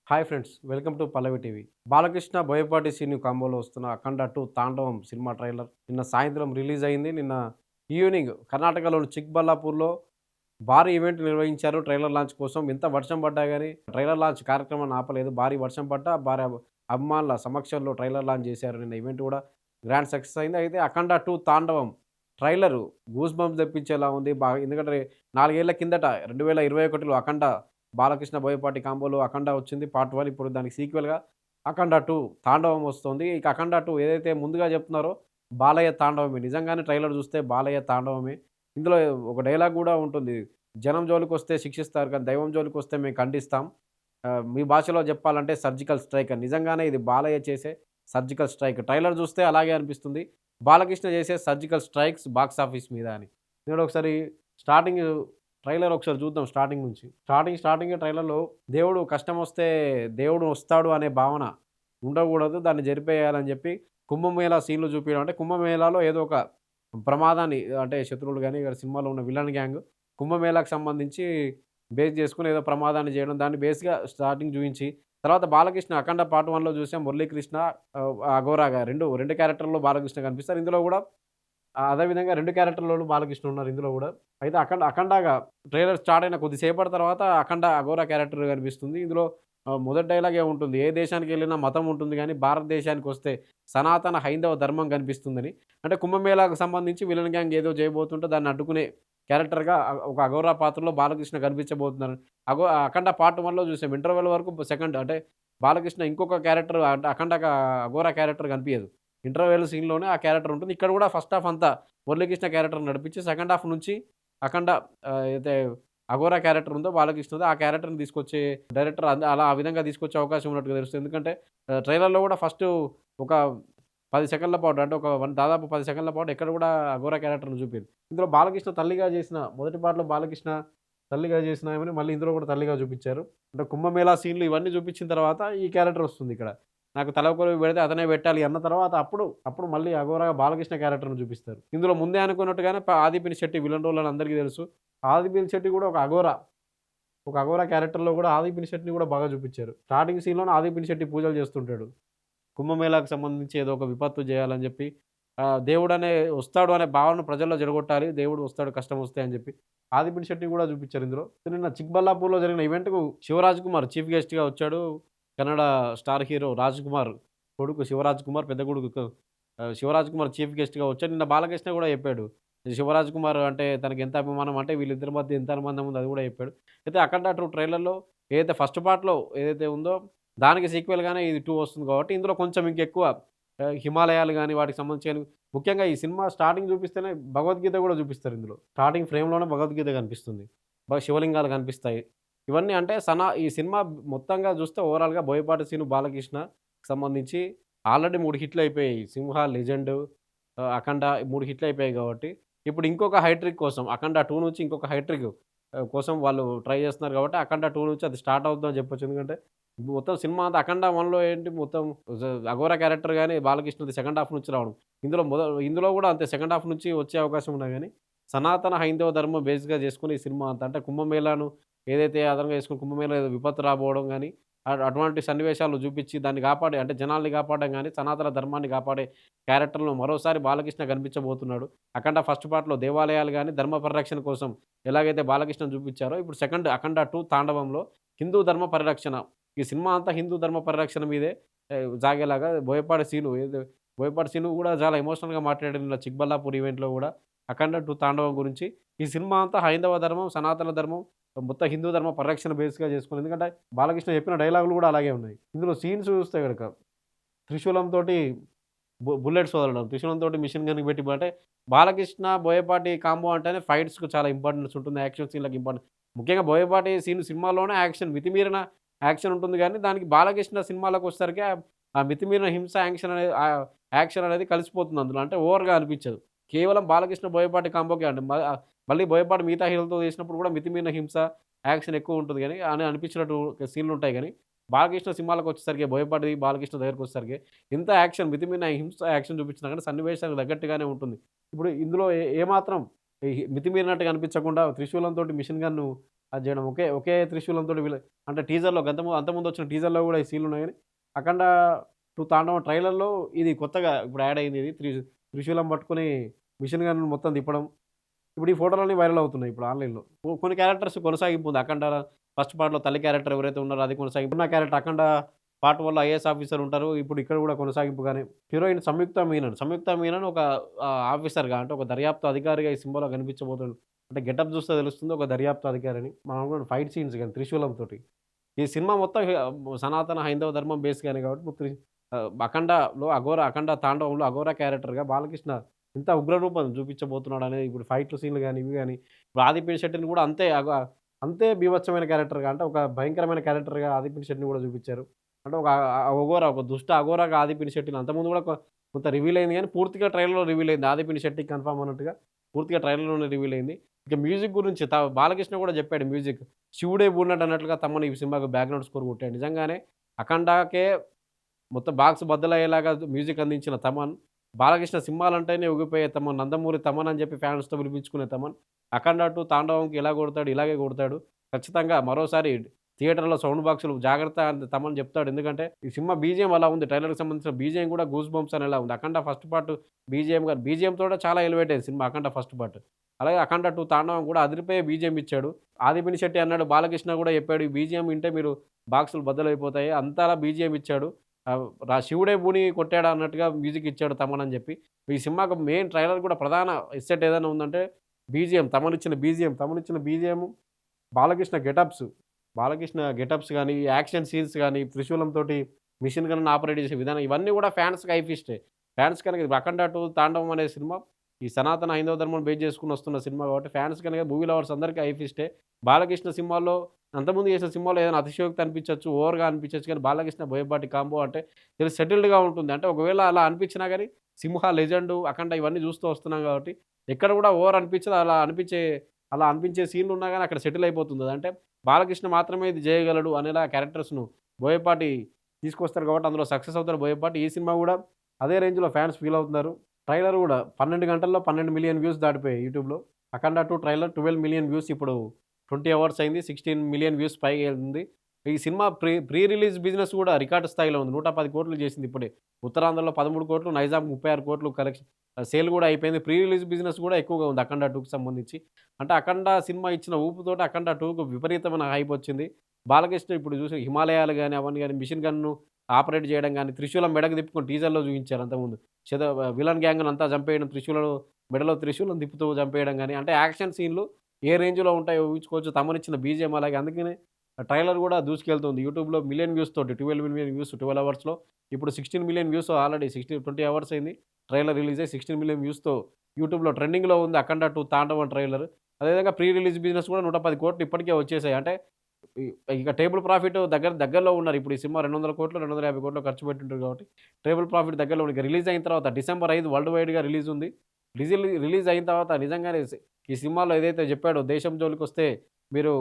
Hi friends, welcome to Pallavi TV. Balakrishna, Boyapati Seenu కాంబోలో వస్తున్న 'అఖండ 2 తాండవం' సినిమా ట్రైలర్ నిన్న సాయంత్రం రిలీజ్ అయింది. నిన్న ఈవినింగ్ కర్ణాటకలోని చిక్బల్లాపూర్‌లో భారీ ఈవెంట్ నిర్వహించారు ట్రైలర్ లాంచ్ కోసం. ఎంత వర్షం పడ్డా గాని ట్రైలర్ లాంచ్ కార్యక్రమాన్ని ఆపలేదు. భారీ వర్షం పడ్డా, భారీ అభిమానుల సమక్షంలో ట్రైలర్ లాంచ్ చేశారు. నిన్న ఈవెంట్ కూడా గ్రాండ్ సక్సెస్ అయింది. అయితే 'అఖండ 2 తాండవం' ట్రైలరు గూస్ బంప్స్ తెప్పించేలా ఉంది. ఎందుకంటే 4 ఏళ్ల కిందట 2021లో 'అఖండ' బాలకృష్ణ, బోయపాటి కాంబోలో 'అఖండ' వచ్చింది పార్ట్ 1. ఇప్పుడు దానికి సీక్వెల్‌గా 'అఖండ 2 తాండవం' వస్తుంది. ఇక 'అఖండ 2' ఏదైతే ముందుగా చెప్తున్నారో బాలయ్య తాండవమే. నిజంగానే ట్రైలర్ చూస్తే బాలయ్య తాండవమే. ఇందులో ఒక డైలాగ్ గూడా ఉంటుంది. జనం జోలికొస్తే శిక్షిస్తారు కానీ దైవం జోలికొస్తే మేము ఖండిస్తాం. మీ భాషలో చెప్పాలంటే సర్జికల్ స్ట్రైక్ అని. నిజంగానే ఇది బాలయ్య చేసే సర్జికల్ స్ట్రైక్. ట్రైలర్ చూస్తే అలాగే అనిపిస్తుంది. బాలకృష్ణ చేసే సర్జికల్ స్ట్రైక్స్ బాక్స్ ఆఫీస్ మీద అని. ఎందుకంటే ఒకసారి స్టార్టింగ్ ట్రైలర్ ఒకసారి చూద్దాం స్టార్టింగ్ నుంచి. స్టార్టింగే ట్రైలర్‌లో దేవుడు కష్టమొస్తే దేవుడు వస్తాడు అనే భావన ఉండకూడదు. దాన్ని జరిపేయాలని చెప్పి కుంభమేళా సీన్‌లు చూపియడం. అంటే కుంభమేళాలో ఏదో ఒక ప్రమాదాన్ని, అంటే శత్రువులు గాని, ఇక్కడ సినిమాలో ఉన్న విలన్ గ్యాంగ్ కుంభమేళాకు సంబంధించి బేస్ చేసుకొని ఏదో ప్రమాదాన్ని చేయడం. దాన్ని బేస్‌గా స్టార్టింగ్ చూయించి, తర్వాత బాలకృష్ణ 'అఖండ' పార్ట్ 1లో చూసాం. మురళీకృష్ణ, అఘోరాగా రెండు క్యారెక్టర్‌లో బాలకృష్ణ కనిపిస్తారు. ఇందులో కూడా అదే విధంగా 2 క్యారెక్టర్‌లోనూ బాలకృష్ణ ఉన్నారు ఇందులో గూడా. అయితే అఖండగా ట్రైలర్ స్టార్ట్ అయిన కొద్దిసేపటి తర్వాత అఖండ అఘోరా క్యారెక్టర్ కనిపిస్తుంది. ఇందులో మొదటి డైలాగే ఉంటుంది. ఏ దేశానికెళ్ళినా మతం ఉంటుంది గానీ, భారతదేశానికొస్తే సనాతన హైందవ ధర్మం కనిపిస్తుందని. అంటే కుంభమేళాకు సంబంధించి విలన్ గ్యాంగ్ ఏదో చేయబోతుంటే దాన్ని అడ్డుకునే క్యారెక్టర్‌గా ఒక అఘోరా పాత్రలో బాలకృష్ణ కనిపించబోతున్నారు. 'అఖండ' పార్ట్ 1లో చూసాం. ఇంటర్వెల్ వరకు సెకండ్ అంటే బాలకృష్ణ ఇంకొక క్యారెక్టర్, అంటే అఘోరా క్యారెక్టర్ కనిపియదు. ఇంటర్వెల్ సీన్‌లోనే ఆ క్యారెక్టర్ ఉంటుంది. ఇక్కడ కూడా ఫస్ట్ హాఫ్ అంతా మురళీకృష్ణ క్యారెక్టర్‌ని నడిపించి, సెకండ్ హాఫ్ నుంచి అఖండ అయితే అఘోరా క్యారెక్టర్ ఉందో బాలకృష్ణది, ఆ క్యారెక్టర్‌ని తీసుకొచ్చే డైరెక్టర్ అలా ఆ విధంగా తీసుకొచ్చే అవకాశం ఉన్నట్టుగా తెలుస్తుంది. ఎందుకంటే ట్రైలర్‌లో కూడా ఫస్ట్ ఒక 10 సెకన్ల పాటు, అంటే దాదాపు 10 సెకన్ల పాటు ఎక్కడ కూడా అఘోరా క్యారెక్టర్‌ని చూపియరు. ఇందులో బాలకృష్ణ తల్లిగా చేసిన మొదటి పార్ట్‌లో బాలకృష్ణ తల్లిగా చేసిన ఆమెని మళ్ళీ ఇందులో కూడా తల్లిగా చూపించారు. అంటే కుంభమేళా సీన్‌లు ఇవన్నీ చూపించిన తర్వాత ఈ క్యారెక్టర్ వస్తుంది ఇక్కడ. నాకు తలకొరివి పెడితే అతనే పెట్టాలి అన్న తర్వాత అప్పుడు మళ్ళీ అఘోరాగా బాలకృష్ణ క్యారెక్టర్‌ని చూపిస్తారు. ఇందులో ముందే అనుకున్నట్టుగానే 'ఆది పినిశెట్టి' విలన్ రోల్ అని అందరికీ తెలుసు. 'ఆది పినిశెట్టి' కూడా ఒక అఘోరా క్యారెక్టర్‌లో కూడా 'ఆది పినిశెట్టిని' కూడా బాగా చూపిచ్చారు. స్టార్టింగ్ సీన్‌లోనే 'ఆది పినిశెట్టి' పూజలు చేస్తుంటాడు. కుంభమేళాకు సంబంధించి ఏదో ఒక విపత్తు చేయాలని చెప్పి, దేవుడనే వస్తాడు అనే భావన ప్రజల్లో జడగొట్టాలి. దేవుడు వస్తాడు కష్టం వస్తే అని చెప్పి 'ఆది పినిశెట్టిని' కూడా చూపిచ్చారు ఇందులో. నిన్న చిక్బల్లాపూర్‌లో జరిగిన ఈవెంట్‌కు శివరాజ్ కుమార్ చీఫ్ గెస్ట్‌గా వచ్చాడు. కన్నడ స్టార్ హీరో రాజ్ కుమార్ కొడుకు శివరాజ్ కుమార్, పెద్ద కొడుకు శివరాజ్ కుమార్ చీఫ్ గెస్ట్‌గా వచ్చాడు. నిన్న బాలకృష్ణ కూడా చెప్పాడు. శివరాజ్ కుమార్ అంటే తనకి ఎంత అభిమానం అంటే వీళ్ళిద్దరి మధ్య ఎంత అనుబంధం ఉందో అది కూడా చెప్పాడు. అయితే 'అఖండ 2' ట్రైలర్‌లో ఏదైతే ఫస్ట్ పార్ట్‌లో ఏదైతే ఉందో దానికి సీక్వెల్‌గానే ఇది 2 వస్తుంది కాబట్టి ఇందులో కొంచెం ఇంకెక్కువ హిమాలయాలు గాని వాటికి సంబంధించి గాని, ముఖ్యంగా ఈ సినిమా స్టార్టింగ్ చూపిస్తేనే భగవద్గీత కూడా చూపిస్తారు ఇందులో. స్టార్టింగ్ ఫ్రేమ్‌లోనే భగవద్గీత కనిపిస్తుంది. శివలింగాలు కనిపిస్తాయి. ఇవన్నీ అంటే ఈ సినిమా మొత్తంగా చూస్తే ఓవరాల్‌గా బోయపాటి సీను, బాలకృష్ణకి సంబంధించి ఆల్రెడీ 3 హిట్లు అయిపోయాయి. 'సింహ', 'లెజెండ్', 'అఖండ' 3 హిట్లు అయిపోయాయి కాబట్టి, ఇప్పుడు ఇంకొక హైట్రిక్ కోసం 'అఖండ 2' నుంచి ఇంకొక హైట్రిక్ కోసం వాళ్ళు ట్రై చేస్తున్నారు కాబట్టి 'అఖండ 2' నుంచి అది స్టార్ట్ అవుతుందని చెప్పొచ్చు. ఎందుకంటే మొత్తం సినిమా అంతా 'అఖండ 1'లో ఏంటి మొత్తం అఘోరా క్యారెక్టర్ గాని బాలకృష్ణది సెకండ్ హాఫ్ నుంచి రావడం. ఇందులో కూడా అంతే సెకండ్ హాఫ్ నుంచి వచ్చే అవకాశం ఉన్నా గాని, సనాతన హైందవ ధర్మం బేస్‌గా చేసుకొని ఈ సినిమా అంతా, అంటే కుంభమేళాను ఏదైతే ఆధారంగా చేసుకొని కుంభమేళా ఏదో విపత్తు రాబోవడం గాని, అటువంటి సన్నివేశాలు చూపిచ్చి దాన్ని కాపాడే, అంటే జనాల్ని కాపాడడం గాని, సనాతన ధర్మాన్ని కాపాడే క్యారెక్టర్‌లో మరోసారి బాలకృష్ణ కనిపించబోతున్నాడు. 'అఖండ' ఫస్ట్ పార్ట్‌లో దేవాలయాలు గాని, ధర్మ పరిరక్షణ కోసం ఎలాగైతే బాలకృష్ణను చూపిచ్చారో, ఇప్పుడు సెకండ్ 'అఖండ 2 తాండవంలో' హిందూ ధర్మ పరిరక్షణ. ఈ సినిమా అంతా హిందూ ధర్మ పరిరక్షణ మీదే సాగేలాగా బోయపాటి సీను కూడా చాలా ఎమోషనల్‌గా మాట్లాడాడు నిన్న చిక్బల్లాపూర్ ఈవెంట్‌లో గూడా 'అఖండ 2 తాండవం' గురించి. ఈ సినిమా అంతా హైందవ ధర్మం, సనాతన ధర్మం, మొత్తం హిందూ ధర్మ పరిరక్షణ బేస్‌గా చేసుకొని, ఎందుకంటే బాలకృష్ణ చెప్పిన డైలాగులు గూడా అలాగే ఉన్నాయి. ఇందులో సీన్స్ చూస్తే గనక త్రిశూలంతోటి బుల్లెట్స్ వదలడం, త్రిశూలంతోటి మిషన్ గన్‌కి పెట్టి, అంటే బాలకృష్ణ, బోయపాటి కాంబో అంటేనే ఫైట్స్‌కు చాలా ఇంపార్టెన్స్ ఉంటుంది. యాక్షన్ సీన్‌లకి ఇంపార్టెన్స్. ముఖ్యంగా బోయపాటి సినిమాలోనే యాక్షన్, మితిమీరిన యాక్షన్ ఉంటుంది గానీ, దానికి బాలకృష్ణ సినిమాలకొచ్చేసరికి ఆ మితిమీరిన హింస, యాక్షన్ అనేది కలిసిపోతుంది అందులో. అంటే ఓవర్‌గా అనిపించదు. కేవలం బాలకృష్ణ, బోయపాటి కాంబోకే అండి. మళ్ళీ బోయపాటి మిగతా హీరోలతో చేసినప్పుడు కూడా మితిమీరిన హింస, యాక్షన్ ఎక్కువ ఉంటుంది గానీ, అని అనిపించినట్టు సీన్‌లుంటాయి గానీ, బాలకృష్ణ సినిమాలకొచ్చేసరికి, బోయపాటి, బాలకృష్ణ దగ్గరికొచ్చేసరికి ఇంత యాక్షన్, మితిమీరిన హింస, యాక్షన్ చూపించినా గానీ సన్నివేశానికి తగ్గట్టుగానే ఉంటుంది. ఇప్పుడు ఇందులో ఏమాత్రం మితిమీరినట్టుగా అనిపించకుండా త్రిశూలంతోటి మిషన్ గన్ను అది జేయడం. ఒకే ఒకే త్రిశూలంతోటి అంటే టీజర్‌లో అంతకుముందు వచ్చిన టీజర్‌లో గూడా ఈ సీన్‌లున్నాయి గానీ, 'అఖండ 2 తాండవం' ట్రైలర్‌లో ఇది కొత్తగా ఇప్పుడు యాడ్ అయింది ఇది. త్రిశూలం పట్టుకొని మిషన్ గన్ మొత్తం తిప్పడం. ఇప్పుడు ఈ ఫోటోలన్నీ వైరల్ అవుతున్నాయి ఇప్పుడు ఆన్‌లైన్‌లో. కొన్ని క్యారెక్టర్స్ కొనసాగింపు ఉంది. 'అఖండ' ఫస్ట్ పార్ట్‌లో తల్లి క్యారెక్టర్ ఎవరైతే ఉన్నారో అది కొనసాగింపు. ఉన్న క్యారెక్టర్ 'అఖండ' పార్ట్ 1లో ఐఏఎస్ ఆఫీసర్ ఉంటారు. ఇప్పుడు ఇక్కడ గూడా కొనసాగింపుగానే హీరోయిన్ సంయుక్త మీనన్. సంయుక్త మీనన్ ఒక ఆఫీసర్‌గా అంటే ఒక దర్యాప్తు అధికారిగా ఈ సినిమాలో కనిపించబోతుంది. అంటే గెటప్ చూస్తే తెలుస్తుంది ఒక దర్యాప్తు అధికారని. మనం కూడా ఫైట్ సీన్స్ గాని త్రిశూలంతోటి. ఈ సినిమా మొత్తం సనాతన హైందవ ధర్మం బేస్‌గానే కాబట్టి 'అఖండలో' 'అఖండ తాండవంలో' అఘోరా క్యారెక్టర్‌గా బాలకృష్ణ ఇంత ఉగ్ర రూపం చూపించబోతున్నాడనేది ఇప్పుడు ఫైట్‌లు సీన్‌లు గాని, ఇవి గాని ఇప్పుడు 'ఆదిపినిశెట్టిని' శెట్టిని కూడా అంతే బీభత్సమైన క్యారెక్టర్‌గా అంటే ఒక భయంకరమైన క్యారెక్టర్‌గా 'ఆదిపినిశెట్టిని' శెట్టిని కూడా చూపించారు. అంటే ఒక ఒక దుష్ట అఘోరాగా 'ఆదిపినిశెట్టిని' శెట్టిని అంతకుముందు కూడా కొంత రివీల్ అయింది గానీ పూర్తిగా ట్రైలర్‌లో రివీల్ అయింది. 'ఆదిపినిశెట్టిని' శెట్టి కన్ఫర్మ్ అన్నట్టుగా పూర్తిగా ట్రైలర్‌లోనే రివీల్ అయింది. ఇక మ్యూజిక్ గురించి బాలకృష్ణ కూడా చెప్పాడు మ్యూజిక్. శివుడే పూడినట్టు అన్నట్లుగా తమన్ ఈ సినిమాకి బ్యాక్‌గ్రౌండ్ స్కోర్ కొట్టాడు. నిజంగానే 'అఖండ'కే మొత్తం బాక్స్ బద్దలయ్యేలాగా మ్యూజిక్ అందించిన తమన్, బాలకృష్ణ సినిమాలంటేనే ఊగిపోయే తమన్, 'నందమూరి తమన్' అని చెప్పి ఫ్యాన్స్‌తో పిలిపించుకునే తమన్, 'అఖండ 2' తాండవంకి ఎలా కొడతాడు, ఇలాగే కొడతాడు. ఖచ్చితంగా మరోసారి థియేటర్‌లో సౌండ్ బాక్సులు జాగ్రత్త అని తమన్ చెప్తాడు. ఎందుకంటే ఈ సినిమా బీజీఎం అలా ఉంది. ట్రైలర్‌కి సంబంధించిన బీజీఎం కూడా గూస్ బంప్స్ అనేలా ఉంది. 'అఖండ' ఫస్ట్ పార్ట్ బీజీఎంతో చాలా ఎలివేట్ అయింది సినిమా 'అఖండ' ఫస్ట్ పార్ట్. అలాగే 'అఖండ 2' తాండవం కూడా అదిరిపోయే బీజీఎం ఇచ్చాడు. 'ఆదిపినిశెట్టి' శెట్టి అన్నాడు, బాలకృష్ణ కూడా చెప్పాడు. ఈ బీజీఎం వింటే మీరు బాక్సులు బద్దలైపోతాయి. అంతలా బీజీఎం ఇచ్చాడు. శివుడే పూని కొట్టాడా అన్నట్టుగా మ్యూజిక్ ఇచ్చాడు తమన్ అని చెప్పి. ఈ సినిమాకు మెయిన్ ట్రైలర్ కూడా ప్రధాన ఎసెట్ ఏదైనా ఉందంటే బీజీఎం. తమన్ ఇచ్చిన బీజీఎం, బాలకృష్ణ గెటప్స్. గాని, యాక్షన్ సీన్స్ గాని, త్రిశూలంతోటి మిషన్ గన్‌ని ఆపరేట్ చేసే విధానం ఇవన్నీ కూడా ఫ్యాన్స్‌కి హై ఫీస్టే. ఫ్యాన్స్ కనుక 'అఖండ 2 తాండవం' అనే సినిమా ఈ సనాతన హైందవ ధర్మం బేస్ చేసుకొని వస్తున్న సినిమా కాబట్టి ఫ్యాన్స్ కనుక మూవీ లవర్స్ అందరికీ హై ఫీస్టే. బాలకృష్ణ సినిమాల్లో అంతకుముందు చేసిన సినిమాలో ఏదైనా అతిశయోక్తి అనిపించొచ్చు, ఓవర్‌గా అనిపించొచ్చు కానీ బాలకృష్ణ, బోయపాటి కాంబో అంటే సెటిల్డ్‌గా ఉంటుంది. అంటే ఒకవేళ అలా అనిపించినా గాని 'సింహ', 'లెజెండు', 'అఖండ' ఇవన్నీ చూస్తూ వస్తున్నాం కాబట్టి ఎక్కడ కూడా ఓవర్ అనిపించదు. అలా అనిపించే సీన్‌లున్నా గాని అక్కడ సెటిల్ అయిపోతుంది. అంటే బాలకృష్ణ మాత్రమే ఇది చేయగలడు అనేలా క్యారెక్టర్స్‌ను బోయపాటి తీసుకొస్తారు కాబట్టి అందులో సక్సెస్ అవుతారు బోయపాటి. ఈ సినిమా గూడా అదే రేంజ్‌లో ఫ్యాన్స్ ఫీల్ అవుతున్నారు. ట్రైలర్ గూడా 12 గంటల్లో 12,000,000 వ్యూస్ దాటిపోయాయి యూట్యూబ్‌లో. 'అఖండ 2' ట్రైలర్ 12,000,000 వ్యూస్ ఇప్పుడు 20 అవర్స్ అయింది. 16,000,000 వ్యూస్ పైగా ఎళ్తుంది. ఈ సినిమా ప్రీ రిలీజ్ బిజినెస్ గూడా రికార్డ్ స్థాయిలో ఉంది. 110,00,00,000 చేసింది ఇప్పుడే. ఉత్తరాంధ్రలో 13,00,00,000, నైజాం 36,00,00,000 కలెక్షన్ సేల్ గూడా అయిపోయింది. ప్రీ రిలీజ్ బిజినెస్ గూడా ఎక్కువగా ఉంది 'అఖండ 2'కి సంబంధించి. అంటే 'అఖండ' సినిమా ఇచ్చిన ఊపుతోటి 'అఖండ 2'కు విపరీతమైన హైప్ వచ్చింది. బాలకృష్ణ ఇప్పుడు చూసి హిమాలయాలు గాని, అవన్నీ గాని మిషన్ గన్‌ను ఆపరేట్ చేయడం గాని, త్రిశూలం మెడకు తిప్పుకొని టీజర్‌లో చూయించారు అంతకుముందు. విలన్ గ్యాంగ్‌ని అంతా చంపేయడం, మెడలో త్రిశూలం తిప్పుతూ చంపేయడం గాని, అంటే యాక్షన్ సీన్‌లు ఏ రేంజ్‌లో ఉంటాయో ఊహించుకోవచ్చు. తమనిచ్చిన బీజీఎం అలాగే అందుకనే ట్రైలర్ గూడా దూసుకెళ్తుంది. యూట్యూబ్‌లో మిలియన్ వ్యూస్ తోటి 12,000,000 వ్యూస్ 12 అవర్స్‌లో. ఇప్పుడు 16,000,000 వ్యూస్ ఆల్రెడీ 20 అవర్స్ అయింది. ట్రైలర్ రిలీజ్ అయ్యి 16,000,000 వ్యూస్‌తో యూట్యూబ్‌లో ట్రెండింగ్‌లో ఉంది 'అఖండ 2 తాండవం' ట్రైలర్. అదేవిధంగా ప్రీ రిలీజ్ బిజినెస్ కూడా 110,00,00,000 ఇప్పటికే వచ్చేసాయి. అంటే ఇ ఇక టేబుల్ ప్రాఫిట్ దగ్గరలో ఉన్నారు. ఇప్పుడు ఈ సినిమా 200,00,00,000, 250,00,00,000 ఖర్చు పెట్టుంటారు కాబట్టి టేబుల్ ప్రాఫిట్ దగ్గరలో ఉంది. ఇక రిలీజ్ అయిన తర్వాత డిసెంబర్ 5 వరల్డ్ వైడ్‌గా రిలీజ్ ఉంది. రిలీజ్ అయిన తర్వాత నిజంగానే ఈ సినిమాలో ఏదైతే చెప్పాడో దేశం జోలికొస్తే మీరు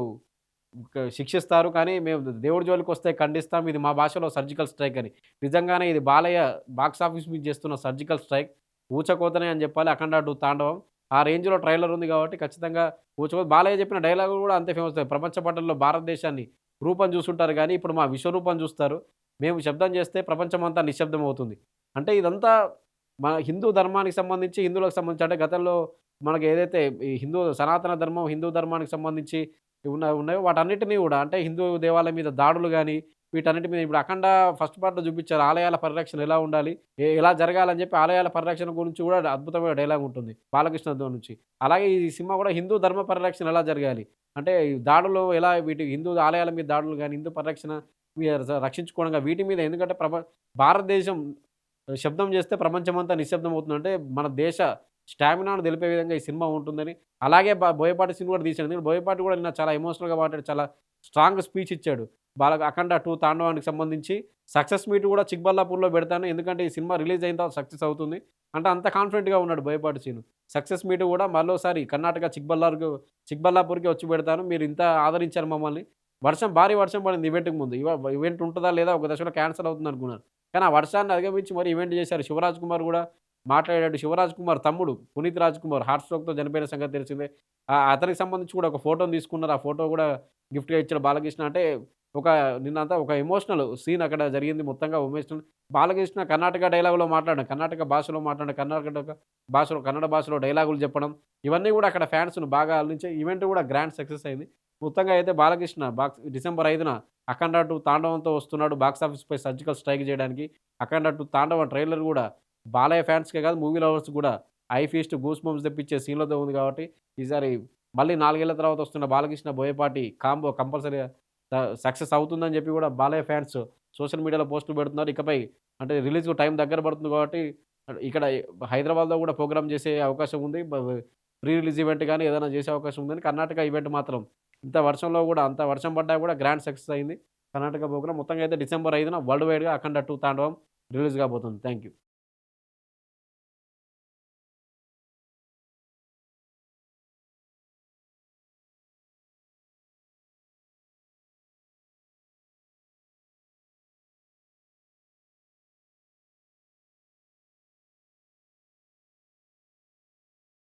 శిక్షిస్తారు. కానీ మేము దేవుడి జోలికొస్తే ఖండిస్తాం. ఇది మా భాషలో సర్జికల్ స్ట్రైక్ అని. నిజంగానే ఇది బాలయ్య బాక్స్ ఆఫీస్ మీద చేస్తున్న సర్జికల్ స్ట్రైక్. ఊచకోతనే అని చెప్పాలి 'అఖండ 2 తాండవం'. ఆ రేంజ్‌లో ట్రైలర్ ఉంది కాబట్టి ఖచ్చితంగా ఊచకోత బాలయ్య చెప్పిన డైలాగులు కూడా అంతే ఫేమస్. ప్రపంచ పటంలో భారతదేశాన్ని రూపం చూసుంటారు గానీ, ఇప్పుడు మా విశ్వరూపం చూస్తారు. మేము శబ్దం చేస్తే ప్రపంచమంతా నిశ్శబ్దం అవుతుంది. అంటే ఇదంతా మన హిందూ ధర్మానికి సంబంధించి, హిందువులకు సంబంధించి అంటే గతంలో మనకు ఏదైతే ఈ సనాతన ధర్మం, హిందూ ధర్మానికి సంబంధించి ఉన్నాయో వాటన్నిటిని గూడా అంటే హిందూ దేవాలయం మీద దాడులు గాని, వీటన్నిటి మీద ఇప్పుడు 'అఖండ' ఫస్ట్ పార్ట్‌లో చూపించారు. ఆలయాల పరిరక్షణ ఎలా ఉండాలి? ఎలా జరగాలని చెప్పి ఆలయాల పరిరక్షణ గురించి కూడా అద్భుతమైన డైలాగ్ ఉంటుంది బాలకృష్ణతో నుంచి. అలాగే ఈ సినిమా కూడా హిందూ ధర్మ పరిరక్షణ ఎలా జరగాలి? అంటే ఈ దాడులు ఎలా హిందూ ఆలయాల మీద దాడులు గాని, హిందూ పరిరక్షణ రక్షించుకోవడం గాని వీటి మీద ఎందుకంటే భారతదేశం శబ్దం చేస్తే ప్రపంచమంతా నిశ్శబ్దం అవుతుంది. అంటే మన దేశ స్టామినాను తెలిపే విధంగా ఈ సినిమా ఉంటుందని. అలాగే బోయపాటి సీన్ కూడా తీశాడు. ఎందుకంటే బోయపాటి కూడా నిన్న చాలా ఎమోషనల్‌గా మాట్లాడి చాలా స్ట్రాంగ్ స్పీచ్ ఇచ్చాడు. 'అఖండ 2 తాండవానికి' సంబంధించి సక్సెస్ మీట్ కూడా చిక్బల్లాపూర్‌లో పెడతాను. ఎందుకంటే ఈ సినిమా రిలీజ్ అయిన తర్వాత సక్సెస్ అవుతుంది. అంటే అంత కాన్ఫిడెంట్‌గా ఉన్నాడు బోయపాటి సీను. సక్సెస్ మీట్ కూడా మరోసారి కర్ణాటక చిక్బల్లాపూర్‌కి వచ్చి పెడతాను. మీరు ఇంత ఆదరించారు మమ్మల్ని. భారీ వర్షం పడింది ఈవెంట్‌కి ముందు. ఈవెంట్ ఉంటదా లేదా ఒక దశలో క్యాన్సెల్ అవుతుందనుకున్నారు. కానీ ఆ వర్షాన్ని అధిగమించి మరి ఈవెంట్ చేశారు. శివరాజ్ కుమార్ కూడా మాట్లాడాడు. 'శివరాజ్ కుమార్' తమ్ముడు 'పునీత్ రాజ్ కుమార్' హార్ట్ స్ట్రోక్‌తో చనిపోయిన సంగతి తెలిసిందే. అతనికి సంబంధించి కూడా ఒక ఫోటోని తీసుకున్నారు. ఆ ఫోటో కూడా గిఫ్ట్‌గా ఇచ్చాడు బాలకృష్ణ. అంటే ఒక నిన్నంతా ఒక ఎమోషనల్ సీన్ అక్కడ జరిగింది మొత్తంగా ఎమోషనల్. బాలకృష్ణ కర్ణాటక డైలాగ్‌లో మాట్లాడడం, కర్ణాటక భాషలో మాట్లాడడం, కన్నడ భాషలో డైలాగులు చెప్పడం, ఇవన్నీ కూడా అక్కడ ఫాన్స్‌ను బాగా అలరించే ఈవెంట్ కూడా గ్రాండ్ సక్సెస్ అయింది. మొత్తంగా అయితే బాలకృష్ణ డిసెంబర్ 5న 'అఖండ 2' తాండవంతో వస్తున్నాడు బాక్స్ ఆఫీస్‌పై సర్జికల్ స్ట్రైక్ చేయడానికి. 'అఖండ 2' తాండవం ట్రైలర్ కూడా బాలయ్య ఫ్యాన్స్‌కే కాదు మూవీ లవర్స్ కూడా ఐ ఫీస్ట్, గూస్ బంప్స్ తెప్పించే సీన్‌లతో ఉంది కాబట్టి ఈసారి మళ్ళీ 4 ఏళ్ల తర్వాత వస్తున్న బాలకృష్ణ, బోయపాటి కాంబో కంపల్సరీగా సక్సెస్ అవుతుందని చెప్పి కూడా బాలయ్య ఫ్యాన్స్ సోషల్ మీడియాలో పోస్టులు పెడుతున్నారు. ఇకపై అంటే రిలీజ్‌కు టైం దగ్గర పడుతుంది కాబట్టి ఇక్కడ హైదరాబాద్‌లో కూడా ప్రోగ్రామ్ చేసే అవకాశం ఉంది. ప్రీ రిలీజ్ ఈవెంట్ గాని ఏదైనా చేసే అవకాశం ఉందని కర్ణాటక ఈవెంట్ మాత్రం ఇంత వర్షంలో కూడా అంత వర్షం పడ్డా కూడా గ్రాండ్ సక్సెస్ అయింది. కర్ణాటక ప్రోగ్రామ్ మొత్తంగా అయితే డిసెంబర్ 5న వరల్డ్ వైడ్‌గా 'అఖండ 2' తాండవం రిలీజ్ కాబోతుంది. Thank you.